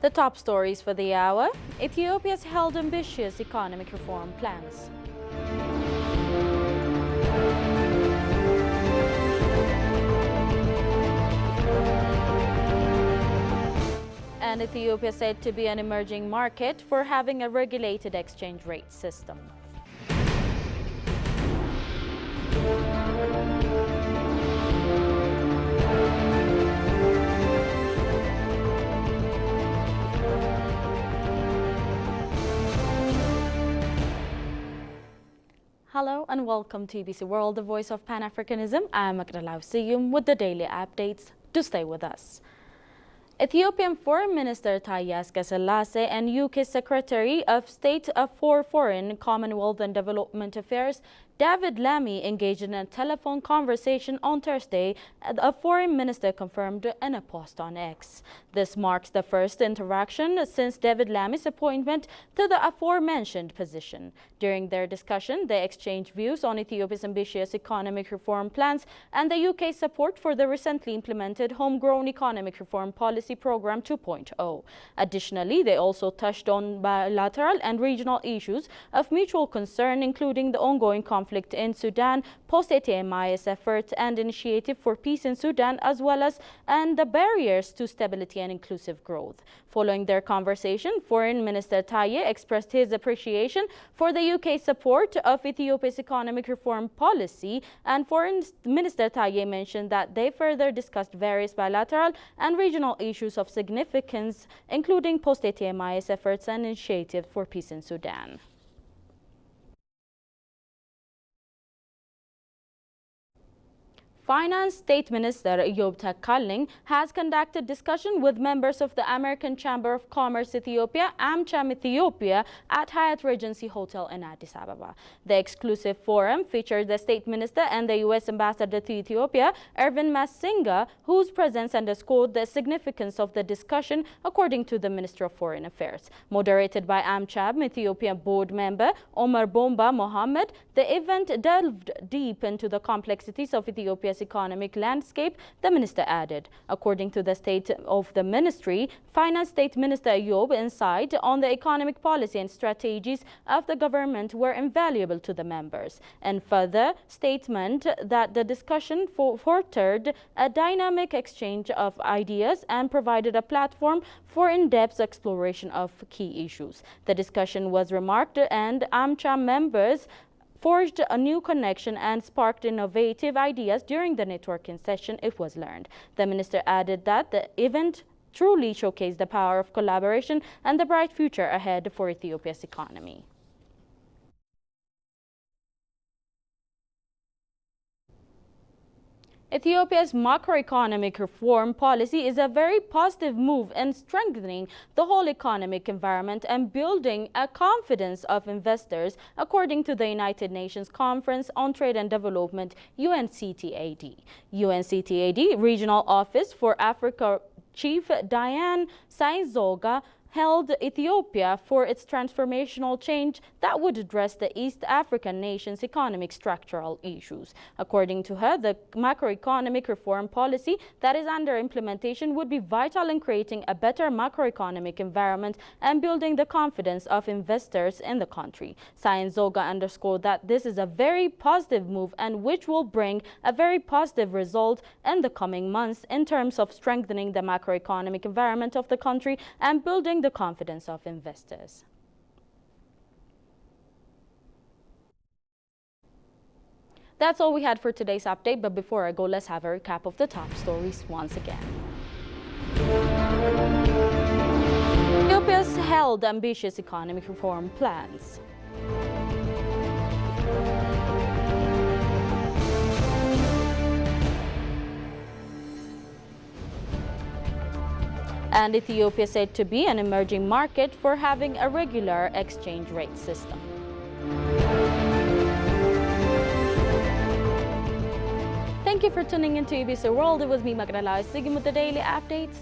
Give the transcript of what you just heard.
The top stories for the hour: Ethiopia's held ambitious economic reform plans. And Ethiopia said to be an emerging market for having a regulated exchange rate system. Hello and welcome to EBC World, the voice of Pan-Africanism. I'm Magdalena Siyum with the daily updates. Do stay with us. Ethiopian Foreign Minister Taye Asqe-Selassie and UK Secretary of State for Foreign, Commonwealth and Development Affairs David Lammy engaged in a telephone conversation on Thursday, a foreign minister confirmed in a post on X. This marks the first interaction since David Lammy's appointment to the aforementioned position. During their discussion, they exchanged views on Ethiopia's ambitious economic reform plans and the UK's support for the recently implemented Homegrown Economic Reform Policy Programme 2.0. Additionally, they also touched on bilateral and regional issues of mutual concern, including the ongoing conflict in Sudan, post-ATMIS efforts and initiative for peace in Sudan, as well as the barriers to stability and inclusive growth. Following their conversation, Foreign Minister Taye expressed his appreciation for the UK's support of Ethiopia's economic reform policy, and Foreign Minister Taye mentioned that they further discussed various bilateral and regional issues of significance, including post-ATMIS efforts and initiatives for peace in Sudan. Finance State Minister Eyob Takaling has conducted discussion with members of the American Chamber of Commerce Ethiopia, AmCham Ethiopia, at Hyatt Regency Hotel in Addis Ababa. The exclusive forum featured the State Minister and the U.S. Ambassador to Ethiopia, Ervin Masinga, whose presence underscored the significance of the discussion, according to the Minister of Foreign Affairs. Moderated by AmCham Ethiopia board member Omar Bomba Mohammed, the event delved deep into the complexities of Ethiopia's economic landscape, the minister added. According to the state of the ministry, Finance State Minister Eyob insight on the economic policy and strategies of the government were invaluable to the members, and further statement that the discussion fostered a dynamic exchange of ideas and provided a platform for in-depth exploration of key issues. The discussion was remarked, and AmCham members forged a new connection and sparked innovative ideas during the networking session, it was learned. The minister added that the event truly showcased the power of collaboration and the bright future ahead for Ethiopia's economy. Ethiopia's macroeconomic reform policy is a very positive move in strengthening the whole economic environment and building a confidence of investors, according to the United Nations Conference on Trade and Development, UNCTAD. UNCTAD Regional Office for Africa Chief Diane Sainzoga held Ethiopia for its transformational change that would address the East African nation's economic structural issues. According to her, the macroeconomic reform policy that is under implementation would be vital in creating a better macroeconomic environment and building the confidence of investors in the country. Sainzoga underscored that this is a very positive move and which will bring a very positive result in the coming months in terms of strengthening the macroeconomic environment of the country and building the confidence of investors. That's all we had for today's update, but before I go, let's have a recap of the top stories once again. Ethiopia's held ambitious economic reform plans. And Ethiopia said to be an emerging market for having a regular exchange rate system. Thank you for tuning into EBC World. It was me, Magdalena Siyum, with the daily updates.